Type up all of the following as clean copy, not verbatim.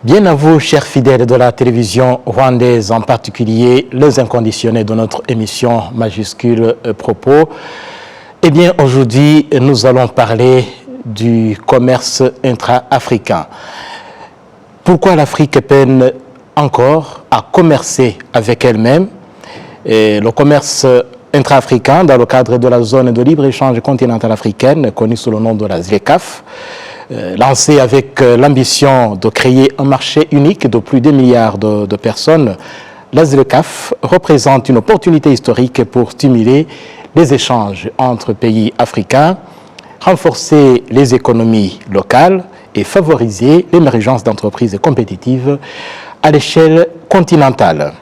Bien à vous, chers fidèles de la télévision rwandaise, en particulier les inconditionnés de notre émission majuscule Propos. Eh bien, aujourd'hui, nous allons parler du commerce intra-africain. Pourquoi l'Afrique peine encore à commercer avec elle-même? Le commerce intra-africain, dans le cadre de la zone de libre-échange continentale africaine, connue sous le nom de la ZLECAf, lancée avec l'ambition de créer un marché unique de plus d'1 milliard de personnes, la ZLECAf représente une opportunité historique pour stimuler les échanges entre pays africains, renforcer les économies locales et favoriser l'émergence d'entreprises compétitives à l'échelle continentale.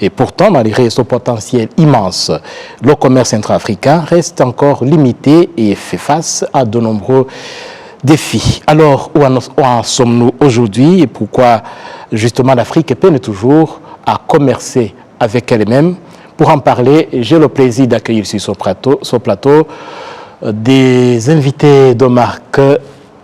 Et pourtant, malgré ce potentiel immense, le commerce intra-africain reste encore limité et fait face à de nombreux défis. Alors, où en sommes-nous aujourd'hui et pourquoi justement l'Afrique peine toujours à commercer avec elle-même? Pour en parler, j'ai le plaisir d'accueillir sur ce plateau des invités de marque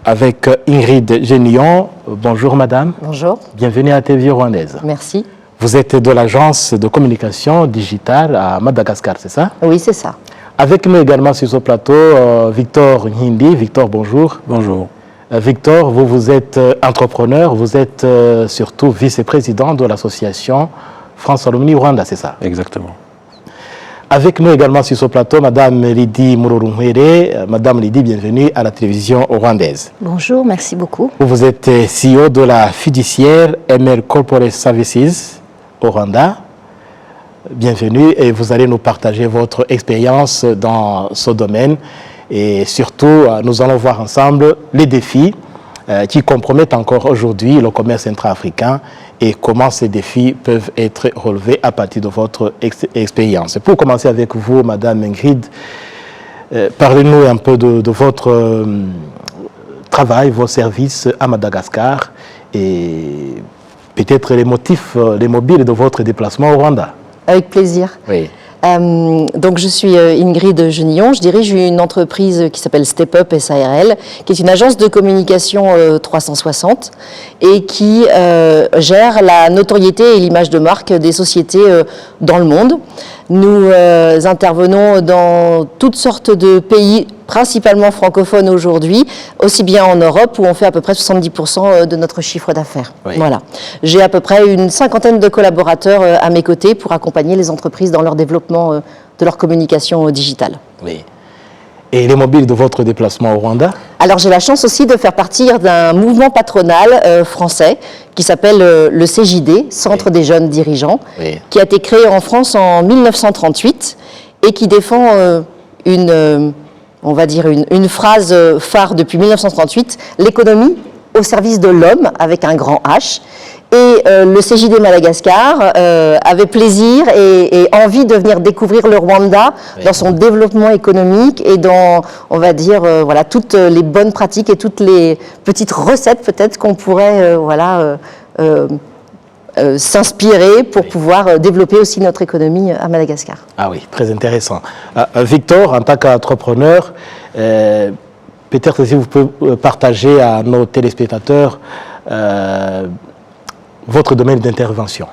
avec Ingrid Genillon. Bonjour madame. Bonjour. Bienvenue à TV Rwandaise. Merci. Vous êtes de l'agence de communication digitale à Madagascar, c'est ça? Oui, c'est ça. Avec nous également sur ce plateau, Victor Nhindi. Victor, bonjour. Bonjour. Victor, vous êtes entrepreneur, vous êtes surtout vice-président de l'association France Alumni Rwanda, c'est ça? Exactement. Avec nous également sur ce plateau, Madame Lydie Murorunkwere. Madame Lydie, bienvenue à la télévision rwandaise. Bonjour, merci beaucoup. Vous êtes CEO de la fiduciaire ML Corporate Services au Rwanda. Bienvenue et vous allez nous partager votre expérience dans ce domaine. Et surtout, nous allons voir ensemble les défis qui compromettent encore aujourd'hui le commerce intra-africain et comment ces défis peuvent être relevés à partir de votre expérience. Pour commencer avec vous, Madame Ingrid, parlez-nous un peu de votre travail, vos services à Madagascar et peut-être les motifs, les mobiles de votre déplacement au Rwanda. Avec plaisir. Oui. Donc je suis Ingrid Genillon, je dirige une entreprise qui s'appelle Step Up SARL, qui est une agence de communication 360 et qui gère la notoriété et l'image de marque des sociétés dans le monde. Nous intervenons dans toutes sortes de pays, principalement francophones aujourd'hui, aussi bien en Europe où on fait à peu près 70% de notre chiffre d'affaires. Oui. Voilà. J'ai à peu près une 50aine de collaborateurs à mes côtés pour accompagner les entreprises dans leur développement de leur communication digitale. Oui. Et les mobiles de votre déplacement au Rwanda? Alors j'ai la chance aussi de faire partie d'un mouvement patronal français qui s'appelle le CJD, Centre des jeunes dirigeants, qui a été créé en France en 1938 et qui défend on va dire une phrase phare depuis 1938, l'économie au service de l'homme avec un grand H. Et le CJD Madagascar avait plaisir et envie de venir découvrir le Rwanda dans son développement économique et dans, on va dire, voilà, toutes les bonnes pratiques et toutes les petites recettes peut-être qu'on pourrait s'inspirer pour pouvoir développer aussi notre économie à Madagascar. Ah oui, très intéressant. Victor, en tant qu'entrepreneur, peut-être si vous pouvez partager à nos téléspectateurs votre domaine d'intervention.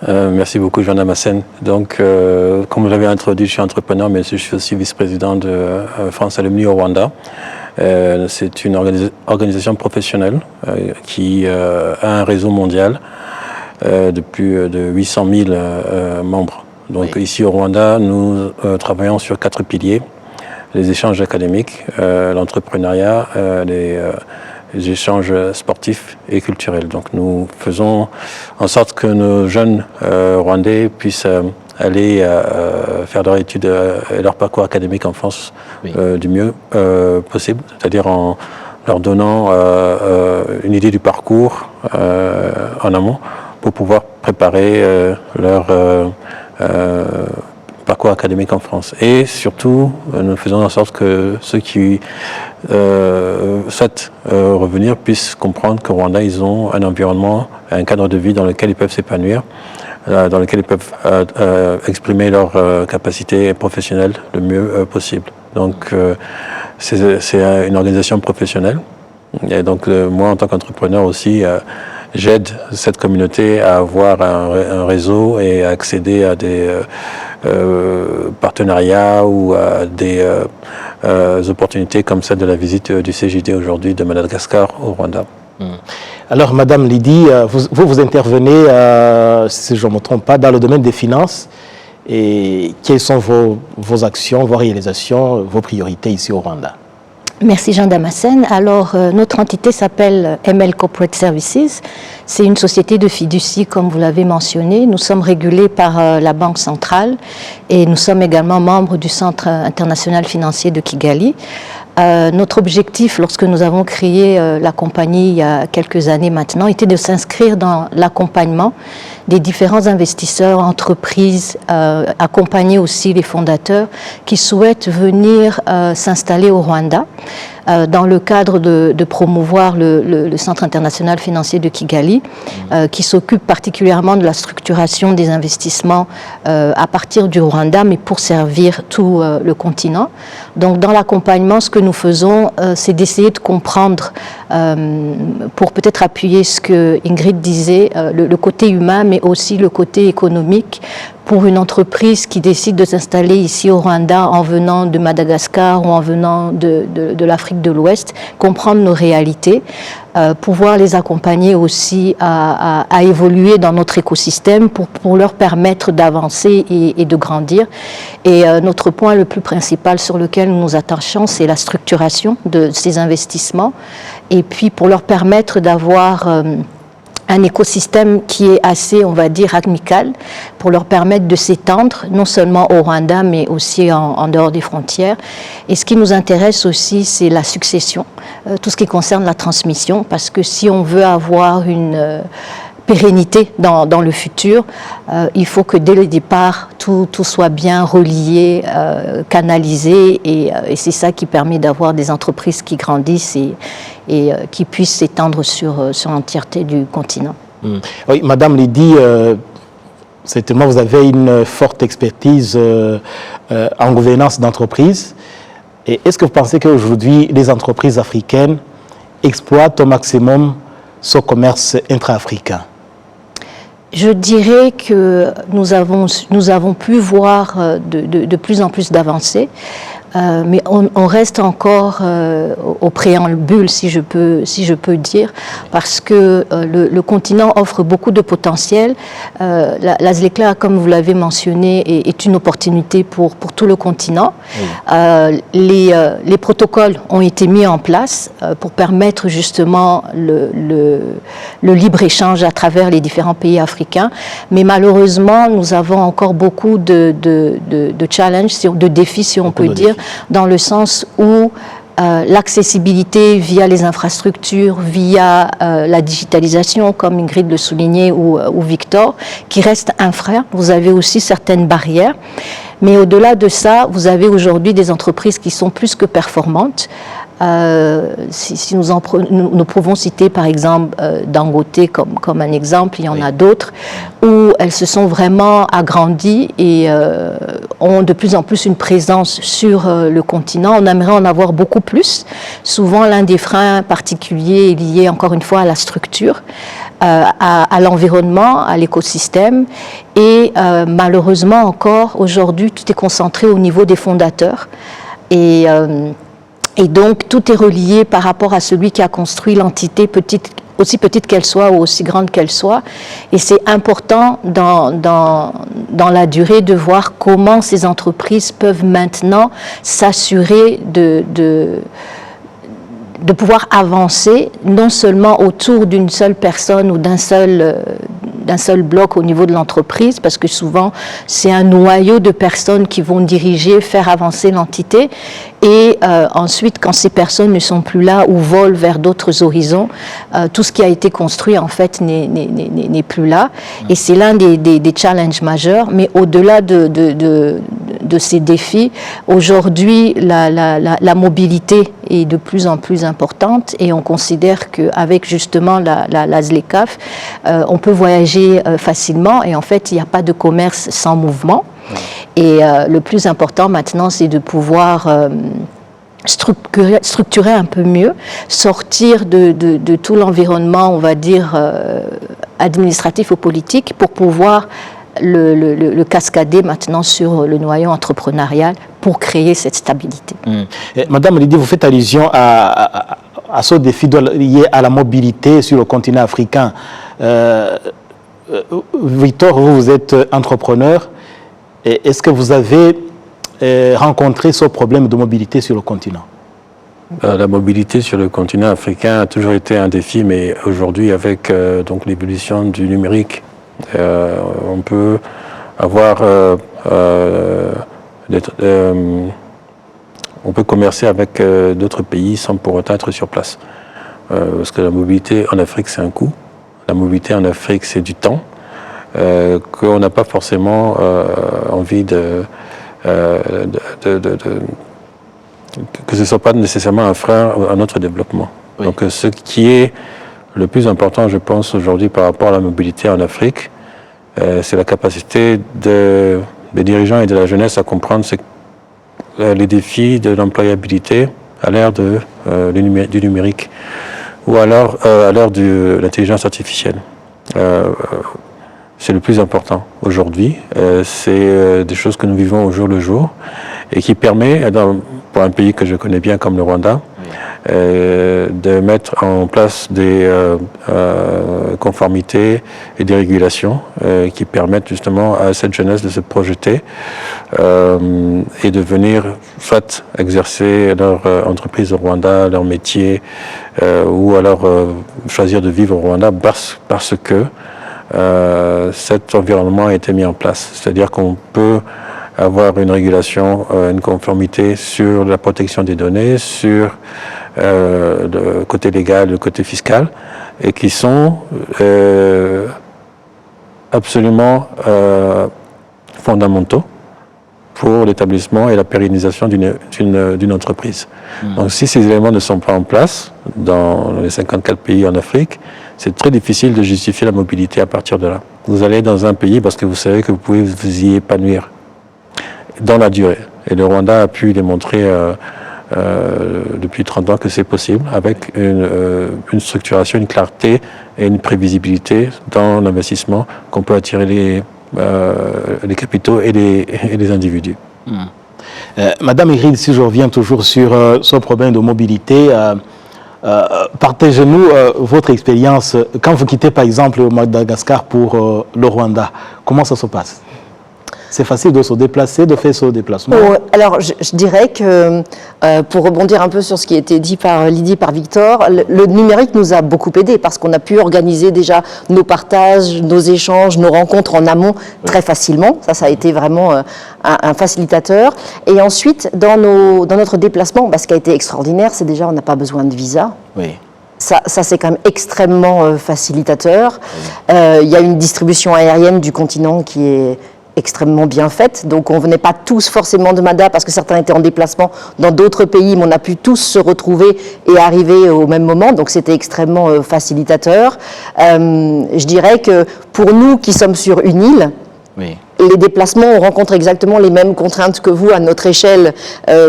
Merci beaucoup, Jean Damascène. Donc, comme vous l'avez introduit, je suis entrepreneur, mais je suis aussi vice-président de France Alumni au Rwanda. C'est une organisation professionnelle qui a un réseau mondial de plus de 800 000 membres. Donc, oui. Ici au Rwanda, nous travaillons sur 4 piliers. Les échanges académiques, l'entrepreneuriat, les échanges sportifs et culturels. Donc nous faisons en sorte que nos jeunes Rwandais puissent aller faire leurs études et leur parcours académique en France du mieux possible, c'est-à-dire en leur donnant une idée du parcours en amont pour pouvoir préparer leur parcours académique en France. Et surtout, nous faisons en sorte que ceux qui souhaitent revenir puissent comprendre qu'au Rwanda, ils ont un environnement, un cadre de vie dans lequel ils peuvent s'épanouir, dans lequel ils peuvent exprimer leurs capacités professionnelles le mieux possible. Donc, c'est une organisation professionnelle. Et donc, moi, en tant qu'entrepreneur aussi, j'aide cette communauté à avoir un réseau et à accéder à des partenariats ou à des opportunités comme celle de la visite du CJD aujourd'hui de Madagascar au Rwanda. Alors, Madame Lydie, vous intervenez, si je ne me trompe pas, dans le domaine des finances. Et quelles sont vos actions, vos réalisations, vos priorités ici au Rwanda? Merci Jean Damascène. Alors, notre entité s'appelle ML Corporate Services. C'est une société de fiducie, comme vous l'avez mentionné. Nous sommes régulés par la Banque centrale et nous sommes également membres du Centre international financier de Kigali. Notre objectif, lorsque nous avons créé la compagnie il y a quelques années maintenant, était de s'inscrire dans l'accompagnement des différents investisseurs, entreprises, accompagner aussi les fondateurs qui souhaitent venir s'installer au Rwanda dans le cadre de promouvoir le Centre international financier de Kigali, qui s'occupe particulièrement de la structuration des investissements à partir du Rwanda, mais pour servir tout le continent. Donc dans l'accompagnement, ce que nous faisons, c'est d'essayer de comprendre, pour peut-être appuyer ce que Ingrid disait, le côté humain, mais aussi le côté économique, pour une entreprise qui décide de s'installer ici au Rwanda en venant de Madagascar ou en venant de l'Afrique de l'Ouest, comprendre nos réalités, pouvoir les accompagner aussi à évoluer dans notre écosystème pour leur permettre d'avancer et de grandir. Et notre point le plus principal sur lequel nous nous attachons, c'est la structuration de ces investissements et puis pour leur permettre d'avoir un écosystème qui est assez, on va dire, amical, pour leur permettre de s'étendre, non seulement au Rwanda, mais aussi en dehors des frontières. Et ce qui nous intéresse aussi, c'est la succession, tout ce qui concerne la transmission, parce que si on veut avoir une pérennité dans le futur, il faut que dès le départ, tout soit bien relié, canalisé, et c'est ça qui permet d'avoir des entreprises qui grandissent et qui puissent s'étendre sur l'entièreté du continent. Oui, Madame Lydie, certainement vous avez une forte expertise en gouvernance d'entreprise. Et est-ce que vous pensez qu'aujourd'hui, les entreprises africaines exploitent au maximum ce commerce intra-africain? Je dirais que nous avons pu voir de plus en plus d'avancées, mais on reste encore au préambule, si je peux dire, parce que le continent offre beaucoup de potentiel. La ZLECA, comme vous l'avez mentionné, est une opportunité pour tout le continent. Oui. Les protocoles ont été mis en place pour permettre justement le libre-échange à travers les différents pays africains, mais malheureusement, nous avons encore beaucoup de challenges, de défis, si on peut dire, dans le sens où l'accessibilité via les infrastructures, via la digitalisation, comme Ingrid le soulignait, ou Victor, qui reste un frein. Vous avez aussi certaines barrières. Mais au-delà de ça, vous avez aujourd'hui des entreprises qui sont plus que performantes. Si nous pouvons citer par exemple Dangote comme un exemple, il y en a d'autres, où elles se sont vraiment agrandies et ont de plus en plus une présence sur le continent. On aimerait en avoir beaucoup plus. Souvent, l'un des freins particuliers est lié encore une fois à la structure, à l'environnement, à l'écosystème. Et malheureusement encore, aujourd'hui, tout est concentré au niveau des fondateurs. Et donc, tout est relié par rapport à celui qui a construit l'entité, aussi petite qu'elle soit ou aussi grande qu'elle soit. Et c'est important dans la durée de voir comment ces entreprises peuvent maintenant s'assurer de pouvoir avancer, non seulement autour d'une seule personne ou d'un seul bloc au niveau de l'entreprise, parce que souvent, c'est un noyau de personnes qui vont diriger, faire avancer l'entité. Et ensuite, quand ces personnes ne sont plus là ou volent vers d'autres horizons, tout ce qui a été construit, en fait, n'est plus là. Et c'est l'un des challenges majeurs. Mais au-delà de ces défis, aujourd'hui, la mobilité est de plus en plus importante et on considère qu'avec justement la ZLECAf, on peut voyager facilement et en fait, il n'y a pas de commerce sans mouvement. Et le plus important maintenant, c'est de pouvoir structurer un peu mieux, sortir de tout l'environnement, on va dire, administratif ou politique, pour pouvoir le cascader maintenant sur le noyau entrepreneurial pour créer cette stabilité. Madame Lydie, vous faites allusion à ce défi lié à la mobilité sur le continent africain. Victor, vous êtes entrepreneur. Est-ce que vous avez rencontré ce problème de mobilité sur le continent? La mobilité sur le continent africain a toujours été un défi, mais aujourd'hui, avec donc l'évolution du numérique, on peut avoir, on peut commercer avec d'autres pays sans pour autant être sur place. Parce que la mobilité en Afrique, c'est un coût. La mobilité en Afrique, c'est du temps qu'on n'a pas forcément envie que ce ne soit pas nécessairement un frein à notre développement. Oui. Donc ce qui est le plus important, je pense, aujourd'hui par rapport à la mobilité en Afrique, c'est la capacité des dirigeants et de la jeunesse à comprendre les défis de l'employabilité à l'ère du numérique ou alors à l'ère de l'intelligence artificielle. C'est le plus important aujourd'hui. C'est des choses que nous vivons au jour le jour et qui permet, pour un pays que je connais bien comme le Rwanda, de mettre en place des conformités et des régulations qui permettent justement à cette jeunesse de se projeter et de venir soit exercer leur entreprise au Rwanda, leur métier, ou alors choisir de vivre au Rwanda parce que cet environnement a été mis en place. C'est-à-dire qu'on peut avoir une régulation, une conformité sur la protection des données, sur le côté légal, le côté fiscal, et qui sont absolument fondamentaux pour l'établissement et la pérennisation d'une entreprise. Donc si ces éléments ne sont pas en place dans les 54 pays en Afrique, c'est très difficile de justifier la mobilité à partir de là. Vous allez dans un pays parce que vous savez que vous pouvez vous y épanouir dans la durée. Et le Rwanda a pu démontrer depuis 30 ans que c'est possible avec une structuration, une clarté et une prévisibilité dans l'investissement qu'on peut attirer les capitaux et les individus. Madame Ingrid, si je reviens toujours sur ce problème de mobilité, partagez-nous votre expérience quand vous quittez par exemple Madagascar pour le Rwanda. Comment ça se passe? C'est facile de se déplacer, de faire ce déplacement? Alors, je dirais que, pour rebondir un peu sur ce qui a été dit par Lydie, par Victor, le numérique nous a beaucoup aidé parce qu'on a pu organiser déjà nos partages, nos échanges, nos rencontres en amont très facilement. Ça a été vraiment un facilitateur. Et ensuite, dans notre déplacement, ce qui a été extraordinaire, c'est déjà on n'a pas besoin de visa. Oui. Ça c'est quand même extrêmement facilitateur. Il y a une distribution aérienne du continent qui est extrêmement bien faite, donc on ne venait pas tous forcément de Mada parce que certains étaient en déplacement dans d'autres pays, mais on a pu tous se retrouver et arriver au même moment, donc c'était extrêmement facilitateur. Je dirais que pour nous qui sommes sur une île, oui, les déplacements, on rencontre exactement les mêmes contraintes que vous à notre échelle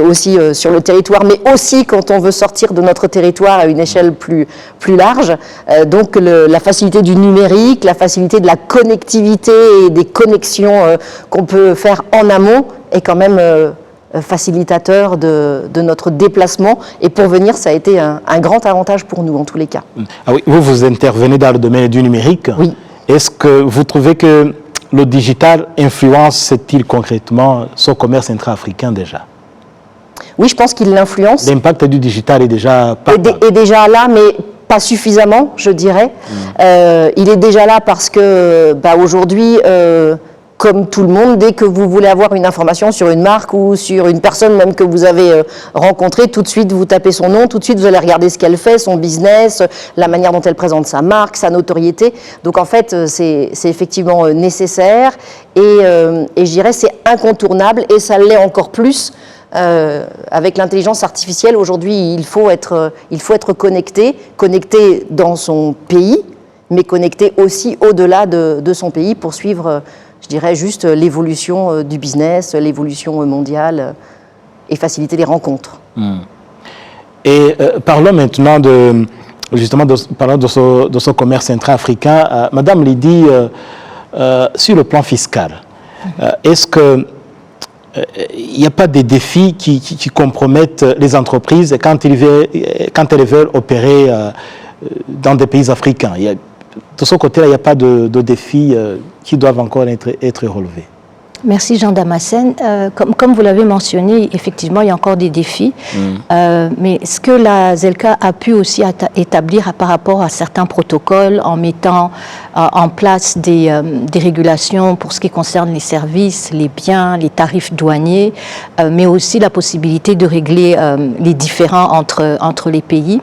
aussi sur le territoire, mais aussi quand on veut sortir de notre territoire à une échelle plus large. Donc la facilité du numérique, la facilité de la connectivité et des connexions qu'on peut faire en amont est quand même facilitateur de notre déplacement. Et pour venir, ça a été un grand avantage pour nous en tous les cas. Ah oui, vous intervenez dans le domaine du numérique. Oui. Est-ce que vous trouvez que le digital influence-t-il concrètement ce commerce intra-africain déjà? Oui, je pense qu'il l'influence. L'impact du digital est déjà est déjà là, mais pas suffisamment, je dirais. Il est déjà là parce que aujourd'hui, comme tout le monde, dès que vous voulez avoir une information sur une marque ou sur une personne même que vous avez rencontrée, tout de suite vous tapez son nom, tout de suite vous allez regarder ce qu'elle fait, son business, la manière dont elle présente sa marque, sa notoriété. Donc en fait, c'est effectivement nécessaire et je dirais c'est incontournable et ça l'est encore plus avec l'intelligence artificielle. Aujourd'hui, il faut être connecté dans son pays, mais connecté aussi au-delà de son pays pour suivre je dirais juste l'évolution du business, l'évolution mondiale et faciliter les rencontres. Et parlons maintenant parlons de ce commerce intra-africain. Madame Lydie, sur le plan fiscal, est-ce que il n'y a pas des défis qui compromettent les entreprises quand elles veulent opérer dans des pays africains? De ce côté-là, il n'y a pas de défis qui doivent encore être relevés. Merci Jean Damascène. Comme vous l'avez mentionné, effectivement, il y a encore des défis. Mais ce que la ZELCA a pu aussi établir par rapport à certains protocoles en mettant en place des régulations pour ce qui concerne les services, les biens, les tarifs douaniers, mais aussi la possibilité de régler les différends entre les pays.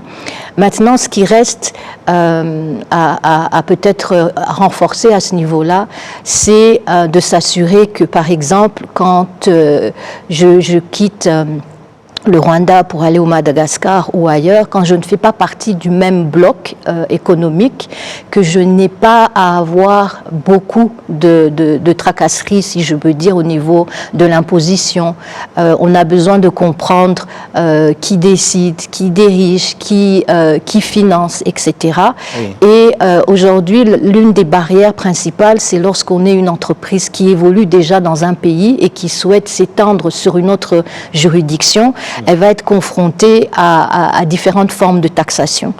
Maintenant, ce qui reste à peut-être renforcer à ce niveau-là, c'est de s'assurer que, par exemple, quand je quitte le Rwanda pour aller au Madagascar ou ailleurs, quand je ne fais pas partie du même bloc économique, que je n'ai pas à avoir beaucoup de tracasseries, si je peux dire, au niveau de l'imposition. On a besoin de comprendre qui décide, qui dirige, qui finance, etc. Oui. Et aujourd'hui, l'une des barrières principales, c'est lorsqu'on est une entreprise qui évolue déjà dans un pays et qui souhaite s'étendre sur une autre juridiction. Elle va être confrontée à différentes formes de taxation.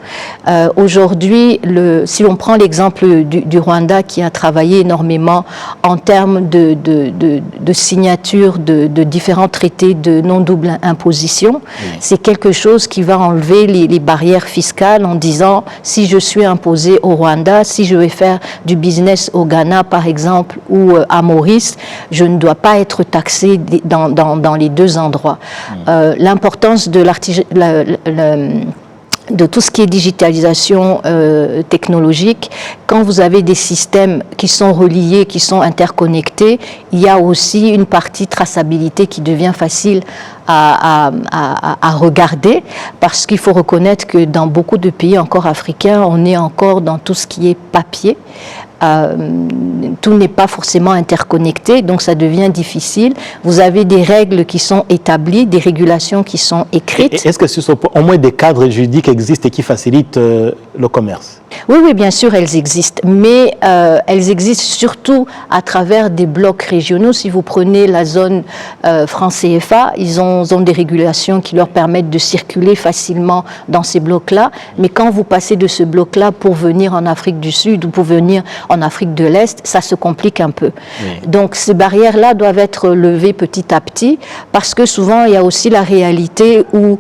Aujourd'hui, si on prend l'exemple du Rwanda qui a travaillé énormément en termes de signature de différents traités de non-double imposition, c'est quelque chose qui va enlever les barrières fiscales en disant si je suis imposé au Rwanda, si je vais faire du business au Ghana par exemple ou à Maurice, je ne dois pas être taxé dans les deux endroits. L'importance de tout ce qui est digitalisation technologique, quand vous avez des systèmes qui sont reliés, qui sont interconnectés, il y a aussi une partie traçabilité qui devient facile à regarder, parce qu'il faut reconnaître que dans beaucoup de pays encore africains, on est encore dans tout ce qui est papier. Tout n'est pas forcément interconnecté, donc ça devient difficile. Vous avez des règles qui sont établies, des régulations qui sont écrites. Est-ce que au moins des cadres juridiques existent et qui facilitent le commerce? Oui, bien sûr, elles existent, mais elles existent surtout à travers des blocs régionaux. Si vous prenez la zone franc CFA, ils ont des régulations qui leur permettent de circuler facilement dans ces blocs-là, mais quand vous passez de ce bloc-là pour venir en Afrique du Sud ou pour venir en Afrique de l'Est, ça se complique un peu. Oui. Donc ces barrières-là doivent être levées petit à petit, parce que souvent il y a aussi la réalité où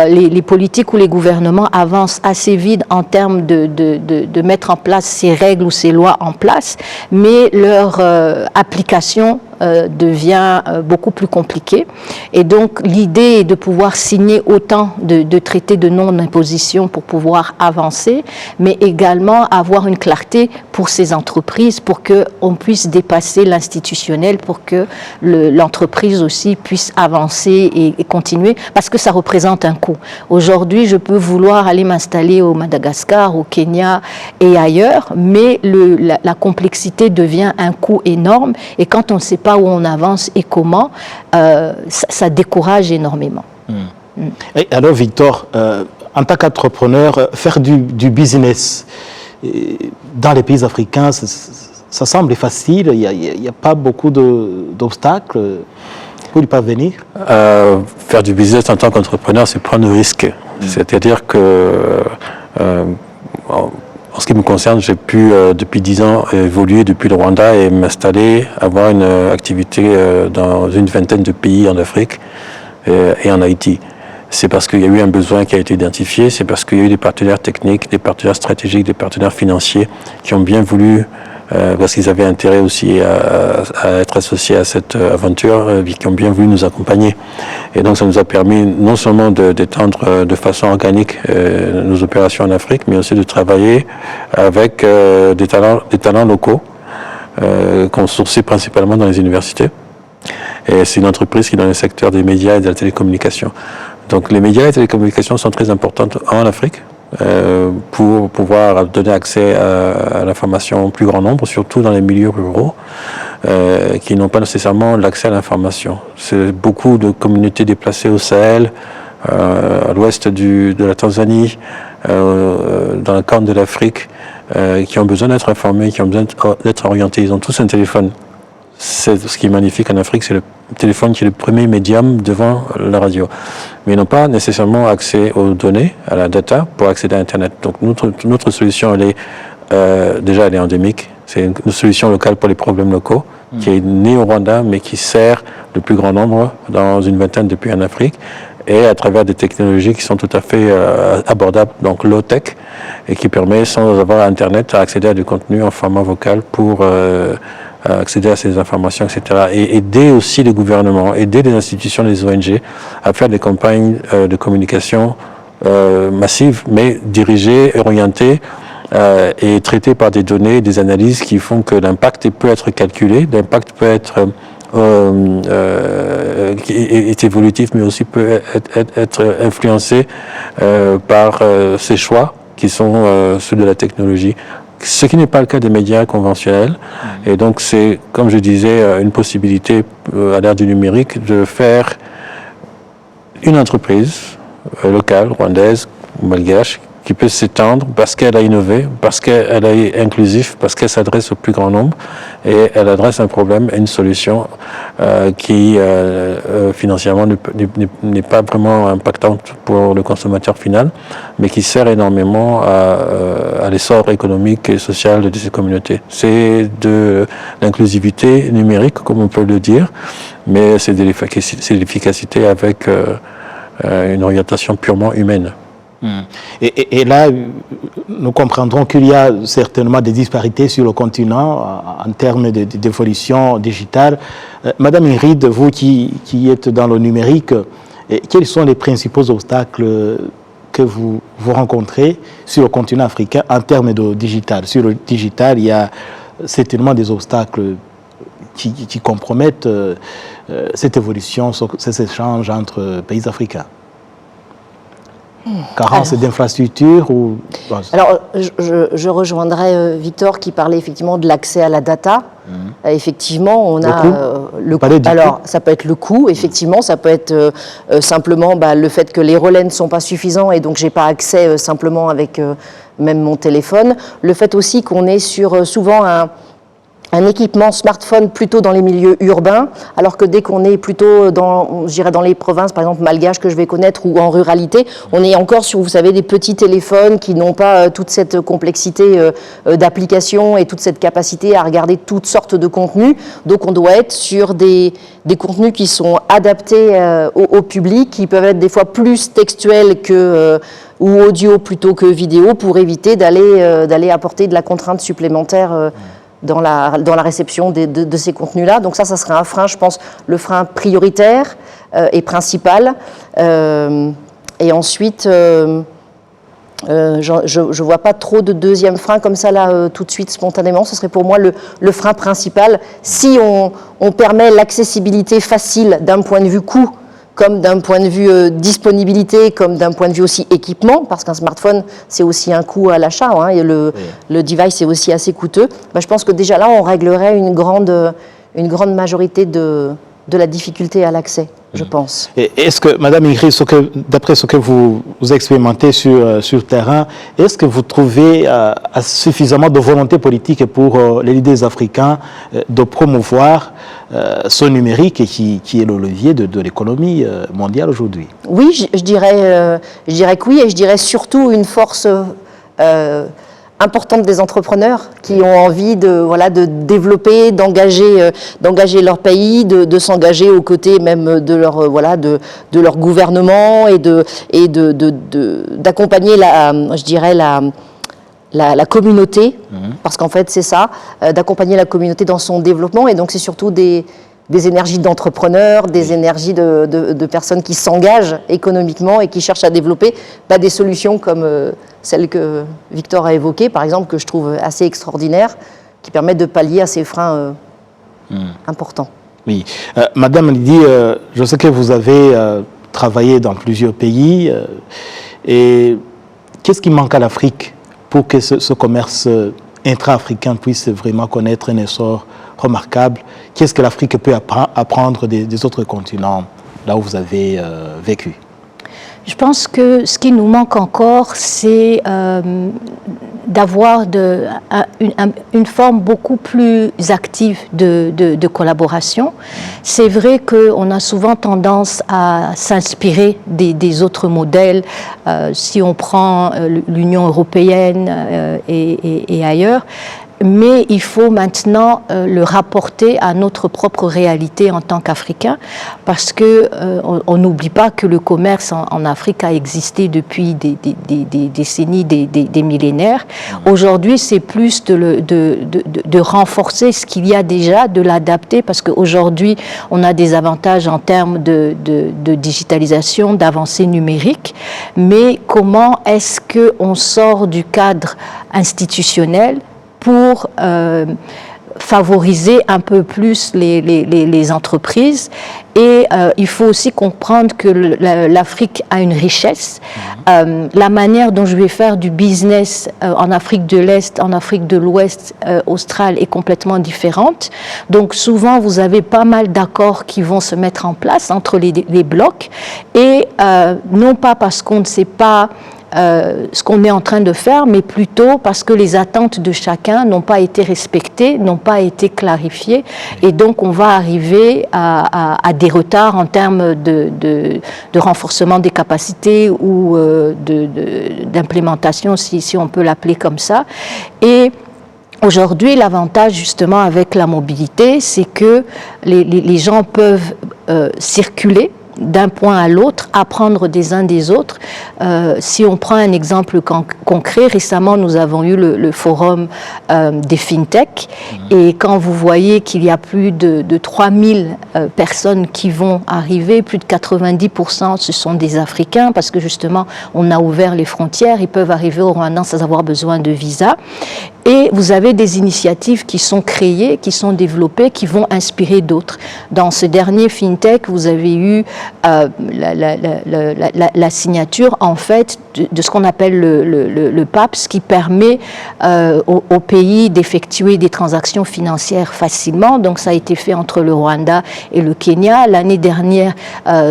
les politiques ou les gouvernements avancent assez vite en termes de mettre en place ces règles ou ces lois en place, mais leur application devient beaucoup plus compliquée. Et donc l'idée est de pouvoir signer autant de traités de non-imposition pour pouvoir avancer, mais également avoir une clarté pour ces entreprises, pour qu'on puisse dépasser l'institutionnel, pour que l'entreprise aussi puisse avancer et continuer, parce que ça représente un coût. Aujourd'hui, je peux vouloir aller m'installer au Madagascar, au Kenya et ailleurs, mais la complexité devient un coût énorme, et quand on ne sait pas où on avance et comment, ça décourage énormément. Et alors Victor, en tant qu'entrepreneur, faire du business dans les pays africains, ça semble facile, il n'y a pas beaucoup d'obstacles pour y parvenir? Faire du business en tant qu'entrepreneur, c'est prendre le risque. C'est-à-dire que en ce qui me concerne, j'ai pu, depuis 10 ans, évoluer depuis le Rwanda et m'installer, avoir une activité dans une vingtaine de pays en Afrique et en Haïti. C'est parce qu'il y a eu un besoin qui a été identifié, c'est parce qu'il y a eu des partenaires techniques, des partenaires stratégiques, des partenaires financiers qui ont bien voulu, parce qu'ils avaient intérêt aussi à être associés à cette aventure, qui ont bien voulu nous accompagner. Et donc ça nous a permis non seulement d'étendre de façon organique nos opérations en Afrique, mais aussi de travailler avec des talents locaux qu'on sourçait principalement dans les universités. Et c'est une entreprise qui est dans le secteur des médias et de la télécommunication. Donc les médias et les télécommunications sont très importantes en Afrique pour pouvoir donner accès à l'information au plus grand nombre, surtout dans les milieux ruraux qui n'ont pas nécessairement l'accès à l'information. C'est beaucoup de communautés déplacées au Sahel, à l'ouest de la Tanzanie, dans la corne de l'Afrique, qui ont besoin d'être informés, qui ont besoin d'être orientés. Ils ont tous un téléphone. C'est ce qui est magnifique en Afrique, c'est le téléphone qui est le premier médium devant la radio. Mais ils n'ont pas nécessairement accès aux données, à la data, pour accéder à Internet. Donc notre solution, elle est endémique. C'est une solution locale pour les problèmes locaux, qui est née au Rwanda, mais qui sert le plus grand nombre, dans une vingtaine de pays en Afrique, et à travers des technologies qui sont tout à fait abordables, donc low-tech, et qui permet, sans avoir Internet, à accéder à du contenu en format vocal pour accéder à ces informations, etc. Et aider aussi les gouvernements, aider les institutions, les ONG à faire des campagnes de communication massives, mais dirigées, orientées et traitées par des données, des analyses qui font que l'impact peut être calculé, l'impact peut être qui est évolutif, mais aussi peut être influencé par ces choix qui sont ceux de la technologie. Ce qui n'est pas le cas des médias conventionnels. Et donc, c'est, comme je disais, une possibilité à l'ère du numérique de faire une entreprise locale, rwandaise ou malgache, qui peut s'étendre parce qu'elle a innové, parce qu'elle est inclusive, parce qu'elle s'adresse au plus grand nombre et elle adresse un problème et une solution qui financièrement n'est pas vraiment impactante pour le consommateur final, mais qui sert énormément à l'essor économique et social de ces communautés. C'est de l'inclusivité numérique, comme on peut le dire, mais c'est de l'efficacité avec une orientation purement humaine. Et là, nous comprendrons qu'il y a certainement des disparités sur le continent en termes d'évolution digitale. Madame Ingrid, vous qui êtes dans le numérique, quels sont les principaux obstacles que vous rencontrez sur le continent africain en termes de digital? Sur le digital, il y a certainement des obstacles qui compromettent cette évolution, ces échanges entre pays africains. Carence d'infrastructures ou... Alors, je rejoindrai Victor qui parlait effectivement de l'accès à la data. Effectivement, on a le coût. Alors, ça peut être le coût, effectivement, ça peut être simplement le fait que les relais ne sont pas suffisants et donc j'ai pas accès simplement avec même mon téléphone. Le fait aussi qu'on est sur souvent un équipement smartphone plutôt dans les milieux urbains, alors que dès qu'on est plutôt dans les provinces, par exemple malgaches que je vais connaître, ou en ruralité, on est encore sur, vous savez, des petits téléphones qui n'ont pas toute cette complexité d'application et toute cette capacité à regarder toutes sortes de contenus. Donc on doit être sur des contenus qui sont adaptés au public, qui peuvent être des fois plus textuels ou audio plutôt que vidéo, pour éviter d'aller apporter de la contrainte supplémentaire dans la réception de ces contenus-là. Donc ça serait un frein, je pense, le frein prioritaire et principal. Et ensuite, je ne vois pas trop de deuxième frein comme ça, là, tout de suite, spontanément. Ce serait pour moi le frein principal. Si on permet l'accessibilité facile d'un point de vue coût, comme d'un point de vue disponibilité, comme d'un point de vue aussi équipement, parce qu'un smartphone, c'est aussi un coût à l'achat, et le device est aussi assez coûteux. Je pense que déjà là, on réglerait une grande majorité de la difficulté à l'accès, je pense. Et est-ce que, Madame Ingrid, d'après ce que vous expérimentez sur le terrain, est-ce que vous trouvez suffisamment de volonté politique pour les leaders africains de promouvoir ce numérique qui est le levier de l'économie mondiale aujourd'hui? Oui, je dirais que oui, et je dirais surtout une force importante des entrepreneurs qui ont envie de développer, d'engager leur pays, de s'engager aux côtés même de leur gouvernement et d'accompagner la communauté, parce qu'en fait c'est ça, d'accompagner la communauté dans son développement. Et donc c'est surtout des énergies d'entrepreneurs, des énergies de personnes qui s'engagent économiquement et qui cherchent à développer des solutions comme celle que Victor a évoquée, par exemple, que je trouve assez extraordinaire, qui permettent de pallier à ces freins importants. Oui. Madame Lydie, je sais que vous avez travaillé dans plusieurs pays. Et qu'est-ce qui manque à l'Afrique pour que ce commerce intra-africain puisse vraiment connaître un essor remarquable? Qu'est-ce que l'Afrique peut apprendre des autres continents, là où vous avez vécu? Je pense que ce qui nous manque encore, c'est d'avoir une forme beaucoup plus active de collaboration. C'est vrai qu'on a souvent tendance à s'inspirer des autres modèles. Si on prend l'Union européenne et ailleurs, mais il faut maintenant le rapporter à notre propre réalité en tant qu'Africains, parce que on n'oublie pas que le commerce en Afrique a existé depuis des décennies, des millénaires. Aujourd'hui, c'est plus de renforcer ce qu'il y a déjà, de l'adapter, parce qu'aujourd'hui, on a des avantages en termes de digitalisation, d'avancée numérique, mais comment est-ce qu'on sort du cadre institutionnel pour favoriser un peu plus les entreprises. Et il faut aussi comprendre que l'Afrique a une richesse. La manière dont je vais faire du business en Afrique de l'Est, en Afrique de l'Ouest, australe est complètement différente. Donc souvent, vous avez pas mal d'accords qui vont se mettre en place entre les blocs. Et non pas parce qu'on ne sait pas ce qu'on est en train de faire, mais plutôt parce que les attentes de chacun n'ont pas été respectées, n'ont pas été clarifiées, et donc on va arriver à des retards en termes de renforcement des capacités ou d'implémentation, si on peut l'appeler comme ça. Et aujourd'hui, l'avantage justement avec la mobilité, c'est que les gens peuvent circuler d'un point à l'autre, apprendre des uns des autres. Si on prend un exemple concret, récemment nous avons eu le forum des FinTech, et quand vous voyez qu'il y a plus de 3000 personnes qui vont arriver, plus de 90% ce sont des Africains, parce que justement on a ouvert les frontières, ils peuvent arriver au Rwanda sans avoir besoin de visa. Et vous avez des initiatives qui sont créées, qui sont développées, qui vont inspirer d'autres. Dans ce dernier FinTech, vous avez eu la signature, en fait, de ce qu'on appelle le PAPS, qui permet au pays d'effectuer des transactions financières facilement. Donc, ça a été fait entre le Rwanda et le Kenya. L'année dernière,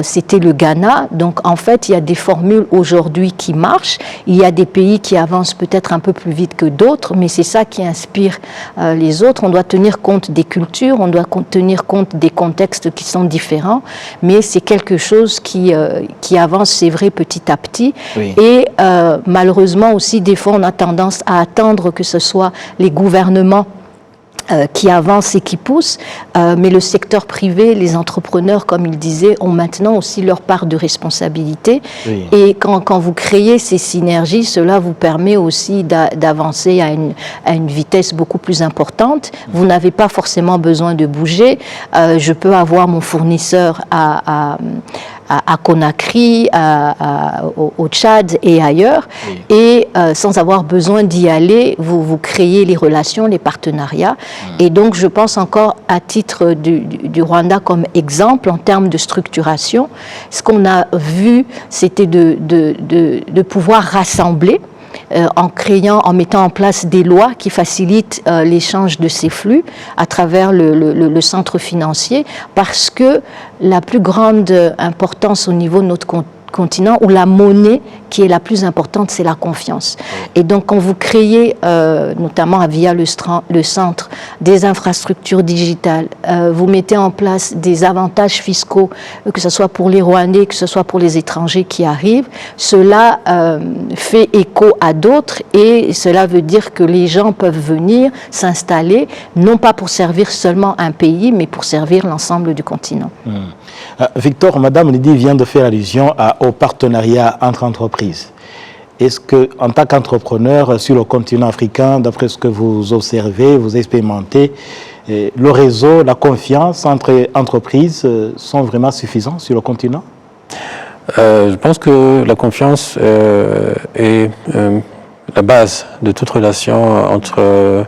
c'était le Ghana. Donc, en fait, il y a des formules aujourd'hui qui marchent. Il y a des pays qui avancent peut-être un peu plus vite que d'autres, mais c'est ça qui inspire les autres. On doit tenir compte des cultures, on doit tenir compte des contextes qui sont différents, mais c'est quelque chose qui avance, c'est vrai, petit à petit. Oui. Et malheureusement aussi, des fois, on a tendance à attendre que ce soit les gouvernements qui avancent et qui poussent, mais le secteur privé, les entrepreneurs, comme il disait, ont maintenant aussi leur part de responsabilité. Oui. Et quand vous créez ces synergies, cela vous permet aussi d'avancer à une vitesse beaucoup plus importante. Vous n'avez pas forcément besoin de bouger. Je peux avoir mon fournisseur à Conakry, au Tchad et ailleurs, oui. Et sans avoir besoin d'y aller, vous créez les relations, les partenariats. Et donc, je pense encore à titre du Rwanda comme exemple en termes de structuration. Ce qu'on a vu, c'était de pouvoir rassembler en mettant en place des lois qui facilitent l'échange de ces flux à travers le centre financier, parce que la plus grande importance au niveau de notre continent, où la monnaie qui est la plus importante, c'est la confiance. Et donc, quand vous créez, notamment via le centre, des infrastructures digitales, vous mettez en place des avantages fiscaux, que ce soit pour les Rwandais, que ce soit pour les étrangers qui arrivent, cela fait écho à d'autres, et cela veut dire que les gens peuvent venir s'installer, non pas pour servir seulement un pays, mais pour servir l'ensemble du continent. Victor, Madame Lydie vient de faire allusion au partenariat entre entreprises. Est-ce que, en tant qu'entrepreneur sur le continent africain, d'après ce que vous observez, vous expérimentez, le réseau, la confiance entre entreprises sont vraiment suffisants sur le continent? Je pense que la confiance est la base de toute relation entre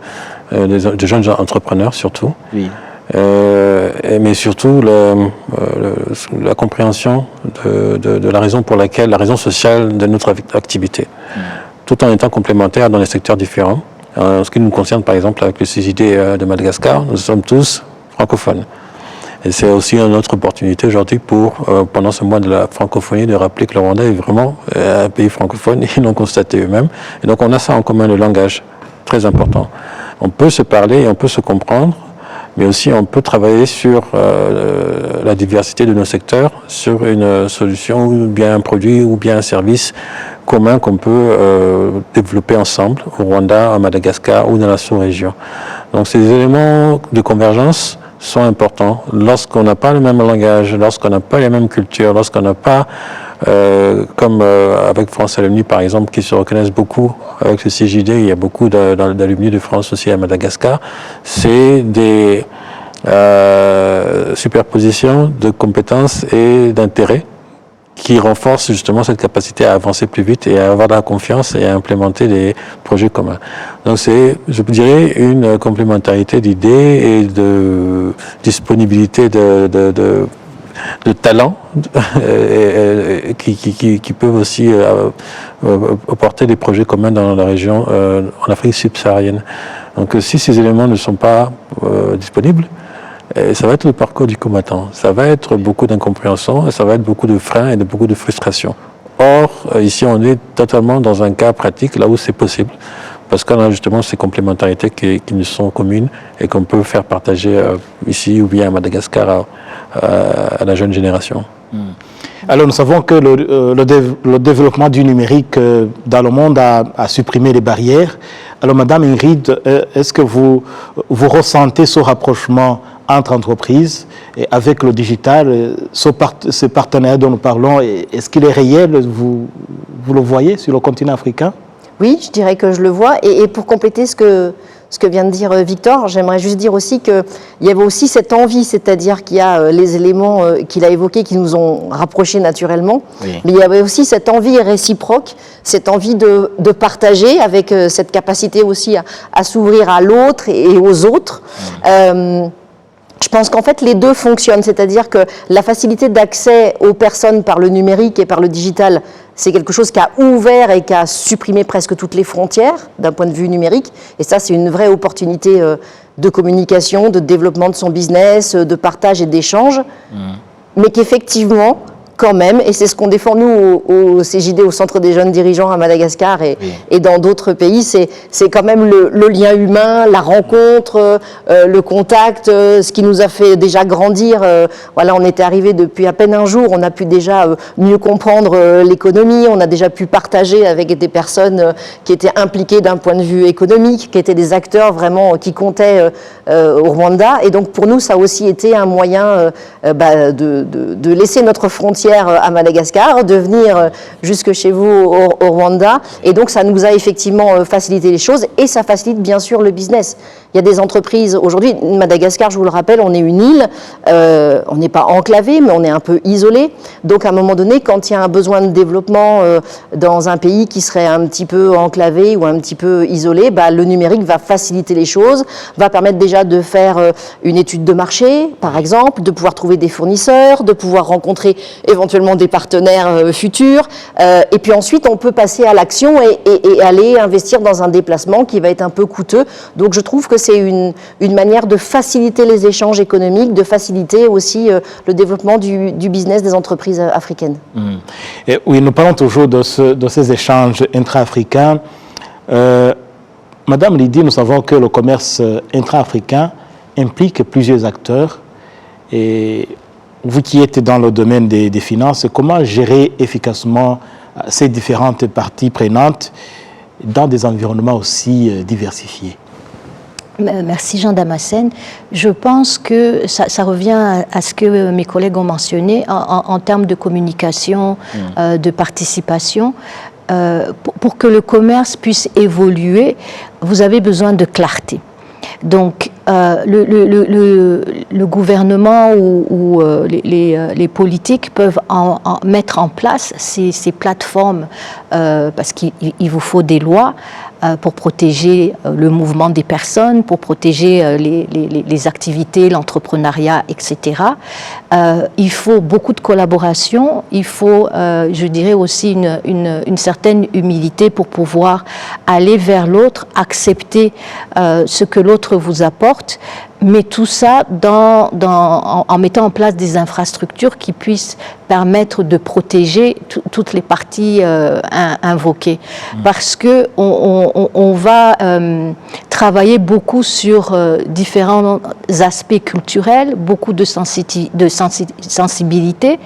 de jeunes entrepreneurs, surtout. Oui. Mais surtout la compréhension de la raison pour laquelle, la raison sociale de notre activité, tout en étant complémentaires dans les secteurs différents. En ce qui nous concerne, par exemple, avec le CJD de Madagascar, nous sommes tous francophones. Et c'est aussi une autre opportunité aujourd'hui pour, pendant ce mois de la francophonie, de rappeler que le Rwanda est vraiment un pays francophone, ils l'ont constaté eux-mêmes. Et donc on a ça en commun, le langage, très important. On peut se parler et on peut se comprendre, mais aussi on peut travailler sur la diversité de nos secteurs, sur une solution ou bien un produit ou bien un service commun qu'on peut développer ensemble au Rwanda, à Madagascar ou dans la sous-région. Donc ces éléments de convergence sont importants. Lorsqu'on n'a pas le même langage, lorsqu'on n'a pas les mêmes cultures, lorsqu'on n'a pas, comme avec France Alumni par exemple, qui se reconnaissent beaucoup avec le CJD, il y a beaucoup d'alumni de France aussi à Madagascar, c'est des superpositions de compétences et d'intérêts qui renforcent justement cette capacité à avancer plus vite et à avoir de la confiance et à implémenter des projets communs. Donc c'est, je dirais, une complémentarité d'idées et de disponibilité de talents qui peuvent aussi apporter des projets communs dans la région, en Afrique subsaharienne. Donc si ces éléments ne sont pas disponibles, ça va être le parcours du combattant. Ça va être beaucoup d'incompréhension, ça va être beaucoup de freins et beaucoup de frustration. Or, ici, on est totalement dans un cas pratique, là où c'est possible, parce qu'on a justement ces complémentarités qui nous sont communes et qu'on peut faire partager ici ou bien à Madagascar à la jeune génération. Alors, nous savons que le développement du numérique dans le monde a supprimé les barrières. Alors, Madame Ingrid, est-ce que vous ressentez ce rapprochement entre entreprises et avec le digital, ce partenariat dont nous parlons, est-ce qu'il est réel? Vous le voyez sur le continent africain? Oui, je dirais que je le vois. Et pour compléter ce que vient de dire Victor, j'aimerais juste dire aussi qu'il y avait aussi cette envie, c'est-à-dire qu'il y a les éléments qu'il a évoqués qui nous ont rapprochés naturellement, oui. Mais il y avait aussi cette envie réciproque, cette envie de partager avec cette capacité aussi à s'ouvrir à l'autre et aux autres. Je pense qu'en fait, les deux fonctionnent, c'est-à-dire que la facilité d'accès aux personnes par le numérique et par le digital, c'est quelque chose qui a ouvert et qui a supprimé presque toutes les frontières d'un point de vue numérique. Et ça, c'est une vraie opportunité de communication, de développement de son business, de partage et d'échange. Mais qu'effectivement, quand même, et c'est ce qu'on défend nous au CJD, au Centre des jeunes dirigeants à Madagascar et dans d'autres pays, c'est quand même le lien humain, la rencontre, le contact, ce qui nous a fait déjà grandir. Voilà, on était arrivé depuis à peine un jour, on a pu déjà mieux comprendre l'économie, on a déjà pu partager avec des personnes qui étaient impliquées d'un point de vue économique, qui étaient des acteurs vraiment qui comptaient au Rwanda. Et donc pour nous, ça a aussi été un moyen de laisser notre frontière à Madagascar, de venir jusque chez vous au Rwanda. Et donc, ça nous a effectivement facilité les choses et ça facilite bien sûr le business. Il y a des entreprises, aujourd'hui, Madagascar, je vous le rappelle, on est une île, on n'est pas enclavé, mais on est un peu isolé. Donc, à un moment donné, quand il y a un besoin de développement dans un pays qui serait un petit peu enclavé ou un petit peu isolé, le numérique va faciliter les choses, va permettre déjà de faire une étude de marché, par exemple, de pouvoir trouver des fournisseurs, de pouvoir rencontrer éventuellement des partenaires futurs. Et puis ensuite, on peut passer à l'action et aller investir dans un déplacement qui va être un peu coûteux. Donc, je trouve que c'est une manière de faciliter les échanges économiques, de faciliter aussi le développement du business des entreprises africaines. Et oui, nous parlons toujours de ces échanges intra-africains. Madame Lydie, nous savons que le commerce intra-africain implique plusieurs acteurs. Et vous qui êtes dans le domaine des finances, comment gérer efficacement ces différentes parties prenantes dans des environnements aussi diversifiés? Merci Jean Damascène. Je pense que ça revient à ce que mes collègues ont mentionné en termes de communication, de participation. Pour que le commerce puisse évoluer, vous avez besoin de clarté. Donc, le gouvernement ou les politiques peuvent mettre en place ces plateformes parce qu'il vous faut des lois pour protéger le mouvement des personnes, pour protéger les activités, l'entrepreneuriat, etc. Il faut beaucoup de collaboration, il faut, je dirais aussi une certaine humilité pour pouvoir aller vers l'autre, accepter ce que l'autre vous apporte mais tout ça en mettant en place des infrastructures qui puissent permettre de protéger toutes les parties invoquées. Parce que on va travailler beaucoup sur différents aspects culturels, beaucoup de sensibilité,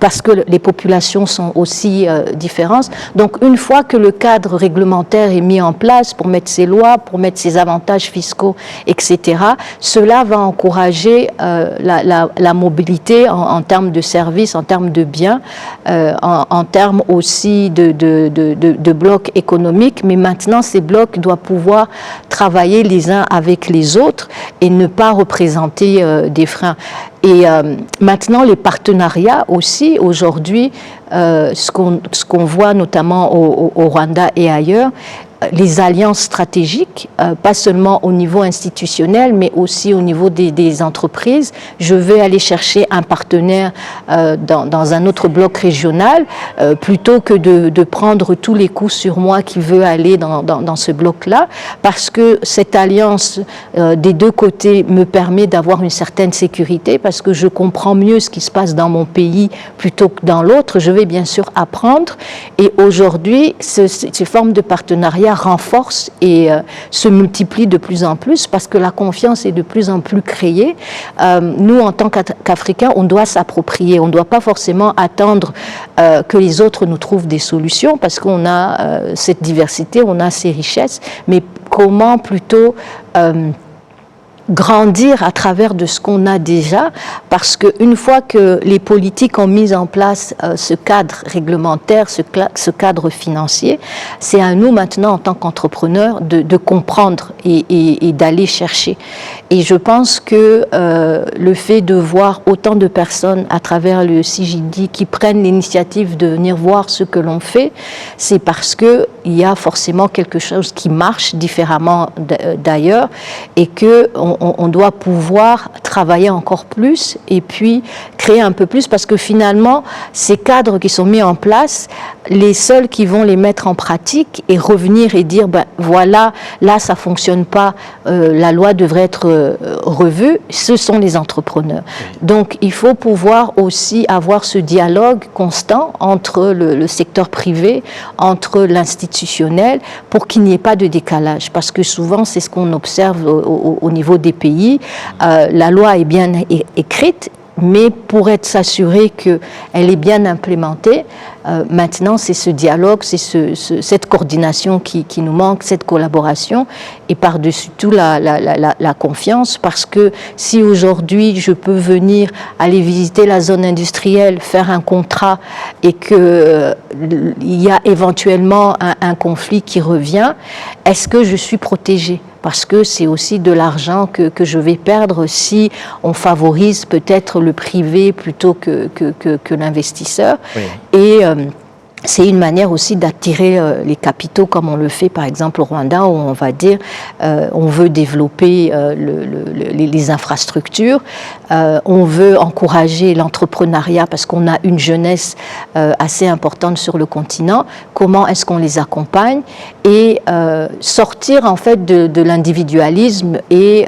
parce que les populations sont aussi différentes. Donc une fois que le cadre réglementaire est mis en place pour mettre ces lois, pour mettre ces avantages fiscaux, etc., cela va encourager la mobilité en termes de services, en termes de biens, en termes aussi de blocs économiques. Mais maintenant, ces blocs doivent pouvoir travailler les uns avec les autres et ne pas représenter des freins. Et maintenant, les partenariats aussi, aujourd'hui, ce qu'on voit notamment au Rwanda et ailleurs, les alliances stratégiques, pas seulement au niveau institutionnel, mais aussi au niveau des entreprises. Je vais aller chercher un partenaire dans un autre bloc régional, plutôt que de prendre tous les coups sur moi qui veut aller dans ce bloc-là, parce que cette alliance des deux côtés me permet d'avoir une certaine sécurité, parce que je comprends mieux ce qui se passe dans mon pays plutôt que dans l'autre. Je vais bien sûr apprendre, et aujourd'hui, ces formes de partenariat renforcent et se multiplient de plus en plus, parce que la confiance est de plus en plus créée. Nous, en tant qu'Africains, on doit s'approprier. On ne doit pas forcément attendre que les autres nous trouvent des solutions, parce qu'on a cette diversité, on a ces richesses, mais comment plutôt grandir à travers de ce qu'on a déjà, parce qu'une fois que les politiques ont mis en place ce cadre réglementaire, ce cadre financier, c'est à nous maintenant, en tant qu'entrepreneurs, de comprendre et d'aller chercher. Et je pense que le fait de voir autant de personnes à travers le CJD qui prennent l'initiative de venir voir ce que l'on fait, c'est parce qu'il y a forcément quelque chose qui marche différemment d'ailleurs, et qu'on doit pouvoir travailler encore plus et puis créer un peu plus, parce que finalement, ces cadres qui sont mis en place, les seuls qui vont les mettre en pratique et revenir et dire, ben voilà, là ça fonctionne pas, la loi devrait être revue, ce sont les entrepreneurs. Donc il faut pouvoir aussi avoir ce dialogue constant entre le secteur privé, entre l'institutionnel, pour qu'il n'y ait pas de décalage, parce que souvent c'est ce qu'on observe au niveau des pays. La loi est bien écrite, mais pour s'assurer qu'elle est bien implémentée, maintenant c'est ce dialogue, c'est cette coordination qui nous manque, cette collaboration, et par-dessus tout la confiance, parce que si aujourd'hui je peux venir aller visiter la zone industrielle, faire un contrat, et qu'il y a éventuellement un conflit qui revient, est-ce que je suis protégée ? Parce que c'est aussi de l'argent que je vais perdre si on favorise peut-être le privé plutôt que l'investisseur. Oui. Et c'est une manière aussi d'attirer les capitaux, comme on le fait par exemple au Rwanda, où on va dire on veut développer les infrastructures, on veut encourager l'entrepreneuriat parce qu'on a une jeunesse assez importante sur le continent. Comment est-ce qu'on les accompagne et sortir en fait de l'individualisme et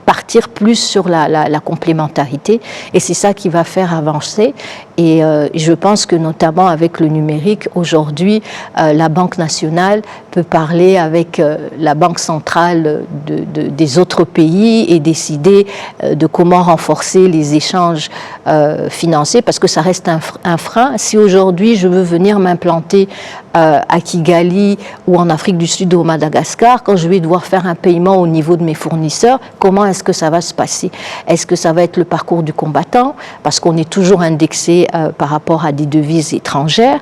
partir plus sur la complémentarité, et c'est ça qui va faire avancer. Et je pense que notamment avec le numérique, aujourd'hui, la Banque nationale peut parler avec la Banque centrale des autres pays et décider de comment renforcer les échanges financiers, parce que ça reste un frein. Si aujourd'hui je veux venir m'implanter à Kigali ou en Afrique du Sud ou au Madagascar, quand je vais devoir faire un paiement au niveau de mes fournisseurs, comment est-ce que ça va se passer? Est-ce que ça va être le parcours du combattant? Parce qu'on est toujours indexé par rapport à des devises étrangères.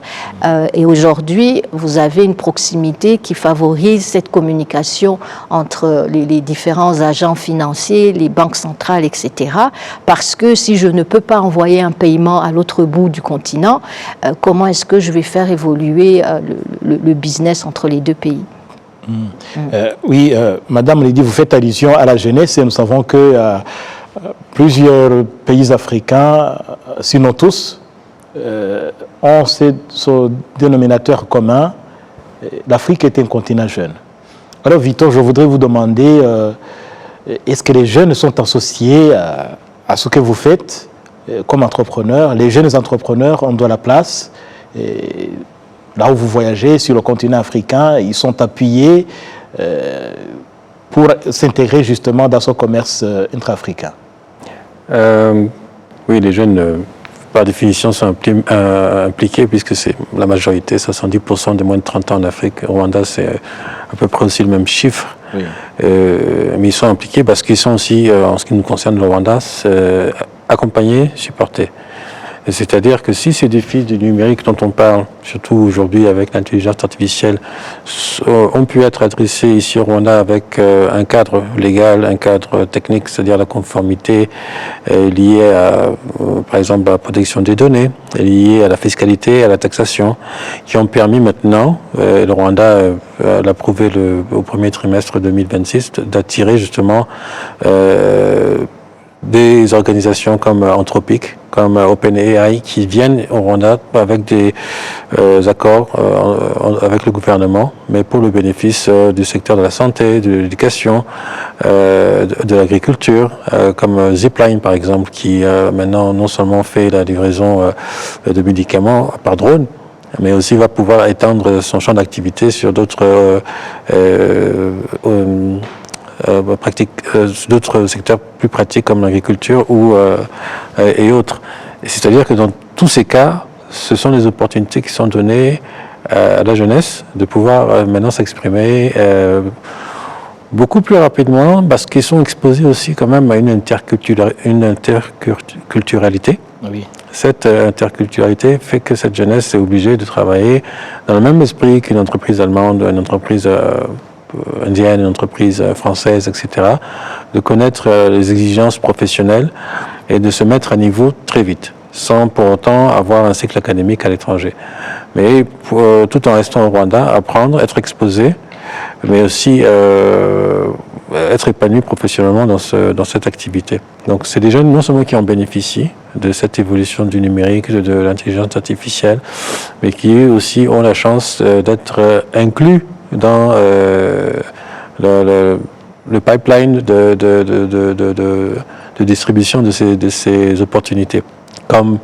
Et aujourd'hui, vous avez une proximité qui favorise cette communication entre les différents agents financiers, les banques centrales, etc. Parce que si je ne peux pas envoyer un paiement à l'autre bout du continent, comment est-ce que je vais faire évoluer le business entre les deux pays? Oui, Madame Lydie, vous faites allusion à la jeunesse, et nous savons que plusieurs pays africains, sinon tous, ont ce dénominateur commun. L'Afrique est un continent jeune. Alors Victor, je voudrais vous demander est-ce que les jeunes sont associés à ce que vous faites comme entrepreneurs? Les jeunes entrepreneurs ont de la place. Et là où vous voyagez sur le continent africain, ils sont appuyés pour s'intégrer justement dans ce commerce intra-africain. Oui, les jeunes, par définition, sont impliqués puisque c'est la majorité, 70% de moins de 30 ans en Afrique. Au Rwanda, c'est à peu près aussi le même chiffre. Oui. Mais ils sont impliqués parce qu'ils sont aussi, en ce qui nous concerne, le Rwanda, accompagnés, supportés. C'est-à-dire que si ces défis du numérique dont on parle, surtout aujourd'hui avec l'intelligence artificielle, ont pu être adressés ici au Rwanda avec un cadre légal, un cadre technique, c'est-à-dire la conformité liée à, par exemple, à la protection des données, liée à la fiscalité, à la taxation, qui ont permis maintenant, le Rwanda l'a prouvé au premier trimestre 2026, d'attirer justement des organisations comme Anthropic, comme OpenAI, qui viennent au Rwanda avec des accords avec le gouvernement, mais pour le bénéfice du secteur de la santé, de l'éducation, de l'agriculture, comme Zipline par exemple, qui maintenant non seulement fait la livraison de médicaments par drone, mais aussi va pouvoir étendre son champ d'activité sur d'autres d'autres secteurs plus pratiques comme l'agriculture et autres. C'est-à-dire que dans tous ces cas, ce sont des opportunités qui sont données à la jeunesse de pouvoir maintenant s'exprimer beaucoup plus rapidement parce qu'ils sont exposés aussi quand même à une interculturalité. Oui. Cette interculturalité fait que cette jeunesse est obligée de travailler dans le même esprit qu'une entreprise allemande, une entreprise indienne, une entreprise française, etc., de connaître les exigences professionnelles et de se mettre à niveau très vite, sans pour autant avoir un cycle académique à l'étranger. Mais tout en restant au Rwanda, apprendre, être exposé, mais aussi être épanoui professionnellement dans cette activité. Donc c'est des jeunes non seulement qui en bénéficient de cette évolution du numérique, de l'intelligence artificielle, mais qui aussi ont la chance d'être inclus dans le pipeline de distribution de ces opportunités, comme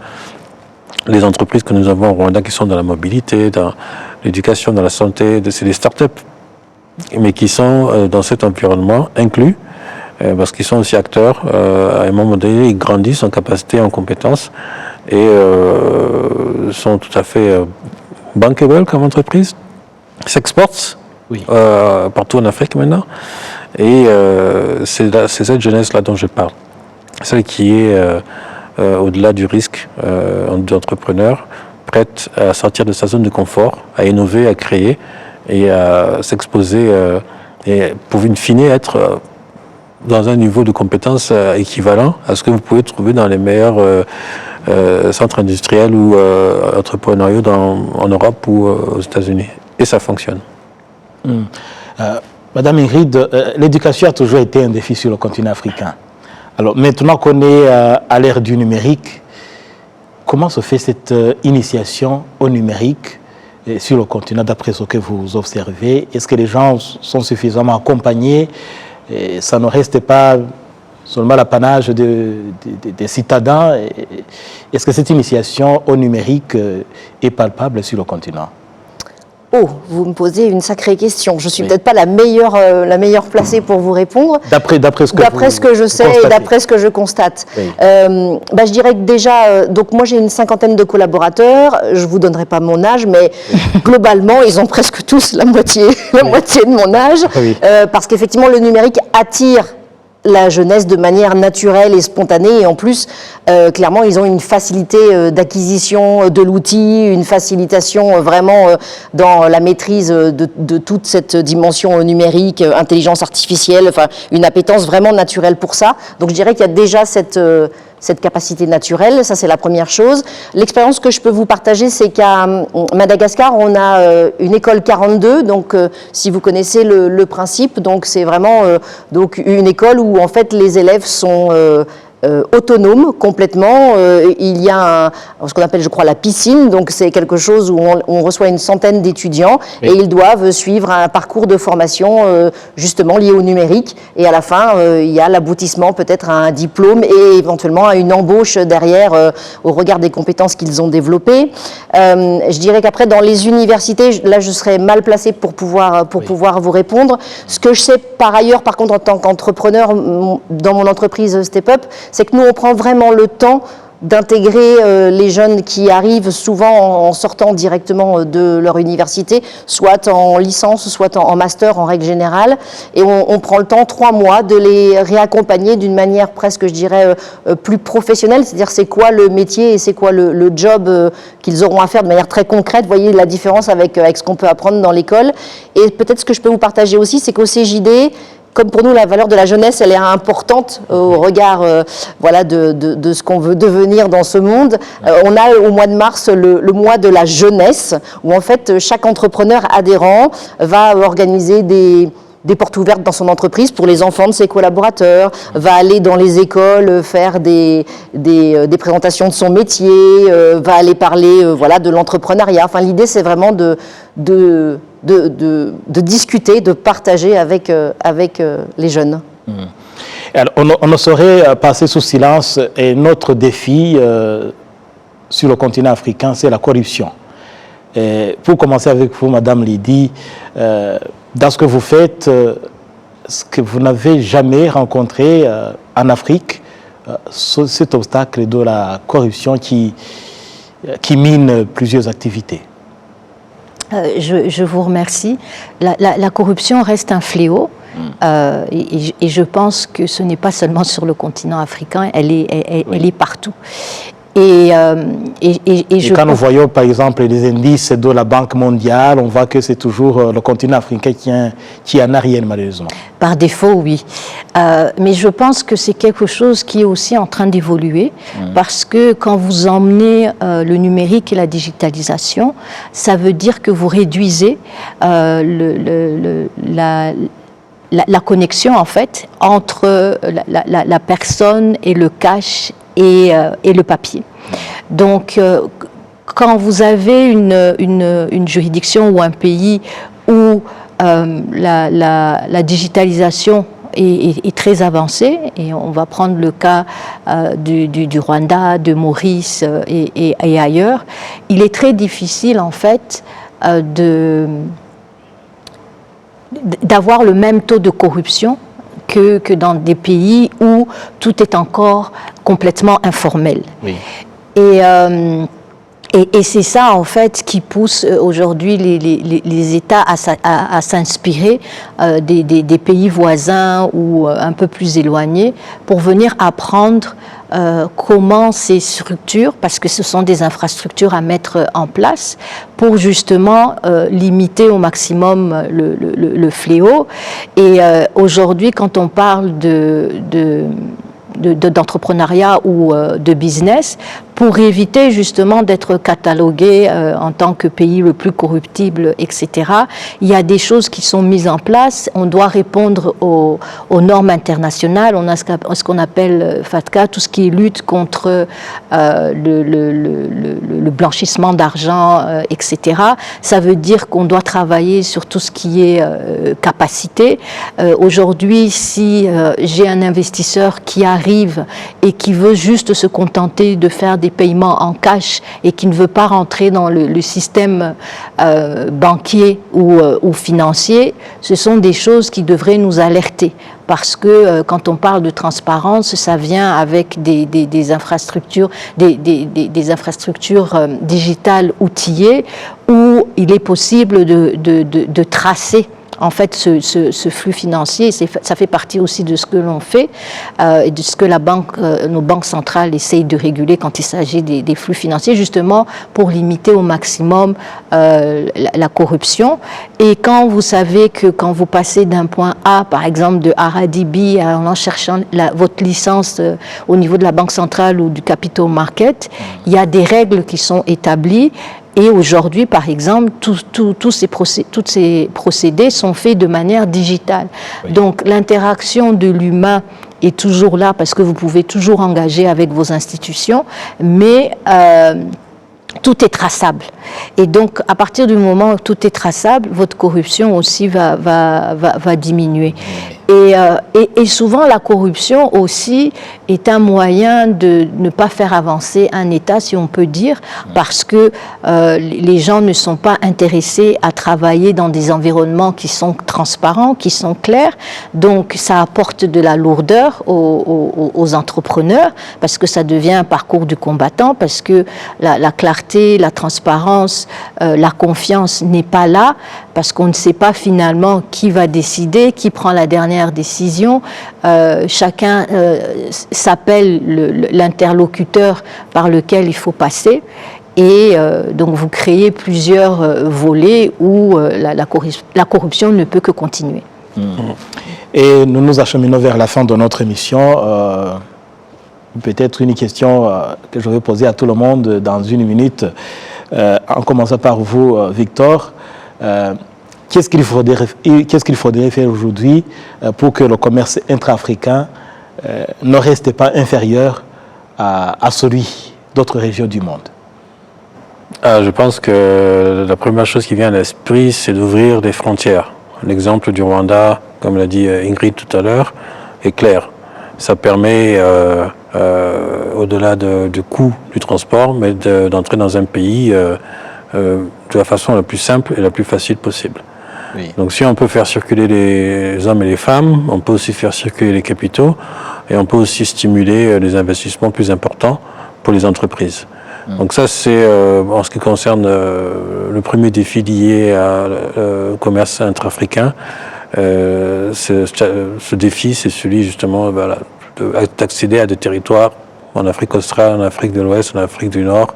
les entreprises que nous avons au Rwanda qui sont dans la mobilité, dans l'éducation, dans la santé, c'est des start-up, mais qui sont dans cet environnement inclus, parce qu'ils sont aussi acteurs. À un moment donné, ils grandissent en capacité, en compétences, et sont tout à fait bankable comme entreprise, s'exportent Oui. partout en Afrique maintenant. Et c'est cette jeunesse-là dont je parle. Celle qui est au-delà du risque d'entrepreneur, prête à sortir de sa zone de confort, à innover, à créer et à s'exposer et pour in fine être dans un niveau de compétence équivalent à ce que vous pouvez trouver dans les meilleurs centres industriels ou entrepreneuriaux en Europe ou aux États-Unis. Et ça fonctionne. Madame Ingrid, l'éducation a toujours été un défi sur le continent africain. Alors maintenant qu'on est à l'ère du numérique, comment se fait cette initiation au numérique sur le continent d'après ce que vous observez? Est-ce que les gens sont suffisamment accompagnés? Et ça ne reste pas seulement l'apanage des citadins. Est-ce que cette initiation au numérique est palpable sur le continent? Oh, vous me posez une sacrée question. Je ne suis peut-être pas la meilleure placée pour vous répondre. D'après ce que je sais et d'après ce que je constate. Oui. Je dirais que déjà, donc moi j'ai une 50aine de collaborateurs. Je ne vous donnerai pas mon âge, mais globalement, ils ont presque tous la moitié de mon âge. Oui. Parce qu'effectivement, le numérique attire la jeunesse de manière naturelle et spontanée, et en plus, clairement, ils ont une facilité d'acquisition de l'outil, une facilitation vraiment dans la maîtrise de toute cette dimension numérique, intelligence artificielle, enfin, une appétence vraiment naturelle pour ça. Donc je dirais qu'il y a déjà cette capacité naturelle, ça c'est la première chose. L'expérience que je peux vous partager, c'est qu'à Madagascar, on a une école 42, donc si vous connaissez le principe, donc c'est vraiment donc une école où en fait les élèves sont autonome complètement. Il y a ce qu'on appelle, je crois, la piscine. Donc, c'est quelque chose où on reçoit une centaine d'étudiants et ils doivent suivre un parcours de formation justement lié au numérique. Et à la fin, il y a l'aboutissement peut-être à un diplôme et éventuellement à une embauche derrière au regard des compétences qu'ils ont développées. Je dirais qu'après, dans les universités, là, je serais mal placée pour pouvoir vous répondre. Ce que je sais par ailleurs, par contre, en tant qu'entrepreneur, dans mon entreprise Step Up, c'est que nous, on prend vraiment le temps d'intégrer les jeunes qui arrivent souvent en sortant directement de leur université, soit en licence, soit en master en règle générale. Et on prend le temps, 3 mois, de les réaccompagner d'une manière presque, je dirais, plus professionnelle. C'est-à-dire c'est quoi le métier et c'est quoi le job qu'ils auront à faire de manière très concrète. Vous voyez la différence avec ce qu'on peut apprendre dans l'école. Et peut-être ce que je peux vous partager aussi, c'est qu'au CJD, comme pour nous, la valeur de la jeunesse, elle est importante au regard voilà, de ce qu'on veut devenir dans ce monde. On a au mois de mars le mois de la jeunesse, où en fait, chaque entrepreneur adhérent va organiser des portes ouvertes dans son entreprise pour les enfants de ses collaborateurs, va aller dans les écoles faire des présentations de son métier, va aller parler voilà, de l'entrepreneuriat. Enfin, l'idée, c'est vraiment de discuter, de partager avec les jeunes. Alors, on ne saurait passer sous silence et notre défi sur le continent africain, c'est la corruption. Et pour commencer avec vous, Madame Lydie, dans ce que vous faites, ce que vous n'avez jamais rencontré en Afrique, cet obstacle de la corruption qui mine plusieurs activités. Je vous remercie. La corruption reste un fléau et je pense que ce n'est pas seulement sur le continent africain, elle est partout. Et quand nous voyons par exemple les indices de la Banque mondiale, on voit que c'est toujours le continent africain qui est en arrière malheureusement. Par défaut, oui. Mais je pense que c'est quelque chose qui est aussi en train d'évoluer parce que quand vous emmenez le numérique et la digitalisation, ça veut dire que vous réduisez la connexion en fait entre la personne et le cash et le papier. Donc, quand vous avez une juridiction ou un pays où la digitalisation est très avancée, et on va prendre le cas du Rwanda, de Maurice et ailleurs, il est très difficile en fait d'avoir le même taux de corruption que dans des pays où tout est encore complètement informel. Oui. Et c'est ça, en fait, qui pousse aujourd'hui les États à s'inspirer des pays voisins ou un peu plus éloignés pour venir apprendre comment ces structures, parce que ce sont des infrastructures à mettre en place, pour justement limiter au maximum le fléau. Et aujourd'hui, quand on parle d'entrepreneuriat ou de business, pour éviter justement d'être catalogué en tant que pays le plus corruptible, etc. Il y a des choses qui sont mises en place. On doit répondre aux normes internationales. On a ce qu'on appelle FATCA, tout ce qui est lutte contre le blanchissement d'argent, etc. Ça veut dire qu'on doit travailler sur tout ce qui est capacité. Aujourd'hui, si j'ai un investisseur qui arrive et qui veut juste se contenter de faire des paiements en cash et qui ne veut pas rentrer dans le système banquier ou financier, ce sont des choses qui devraient nous alerter. Parce que quand on parle de transparence, ça vient avec des infrastructures, des infrastructures digitales outillées où il est possible de tracer en fait ce flux financier. Ça fait partie aussi de ce que l'on fait et de ce que nos banques centrales essayent de réguler quand il s'agit des flux financiers, justement pour limiter au maximum la corruption. Et quand vous savez que quand vous passez d'un point A, par exemple de RDB, en cherchant votre licence au niveau de la Banque centrale ou du Capital Market, il y a des règles qui sont établies. Et aujourd'hui, par exemple, tous ces procédés sont faits de manière digitale. Oui. Donc, l'interaction de l'humain est toujours là parce que vous pouvez toujours engager avec vos institutions, mais tout est traçable. Et donc, à partir du moment où tout est traçable, votre corruption aussi va diminuer. Et souvent, la corruption aussi est un moyen de ne pas faire avancer un État, si on peut dire, parce que les gens ne sont pas intéressés à travailler dans des environnements qui sont transparents, qui sont clairs. Donc, ça apporte de la lourdeur aux entrepreneurs, parce que ça devient un parcours du combattant, parce que la clarté, la transparence, la confiance n'est pas là, parce qu'on ne sait pas finalement qui va décider, qui prend la dernière décision. Chacun s'appelle l'interlocuteur par lequel il faut passer. Et donc vous créez plusieurs volets où la corruption ne peut que continuer. Et nous nous acheminons vers la fin de notre émission. Peut-être une question que je vais poser à tout le monde dans une minute, en commençant par vous, Victor. Qu'est-ce qu'il faudrait faire aujourd'hui pour que le commerce intra-africain ne reste pas inférieur à celui d'autres régions du monde? Je pense que la première chose qui vient à l'esprit, c'est d'ouvrir les frontières. L'exemple du Rwanda, comme l'a dit Ingrid tout à l'heure, est clair. Ça permet, au-delà du coût du transport, mais d'entrer dans un pays de la façon la plus simple et la plus facile possible. Oui. Donc si on peut faire circuler les hommes et les femmes, on peut aussi faire circuler les capitaux et on peut aussi stimuler les investissements plus importants pour les entreprises. Donc ça, c'est en ce qui concerne le premier défi lié au commerce intra-africain. Ce défi, c'est celui justement d'accéder à des territoires en Afrique australe, en Afrique de l'Ouest, en Afrique du Nord,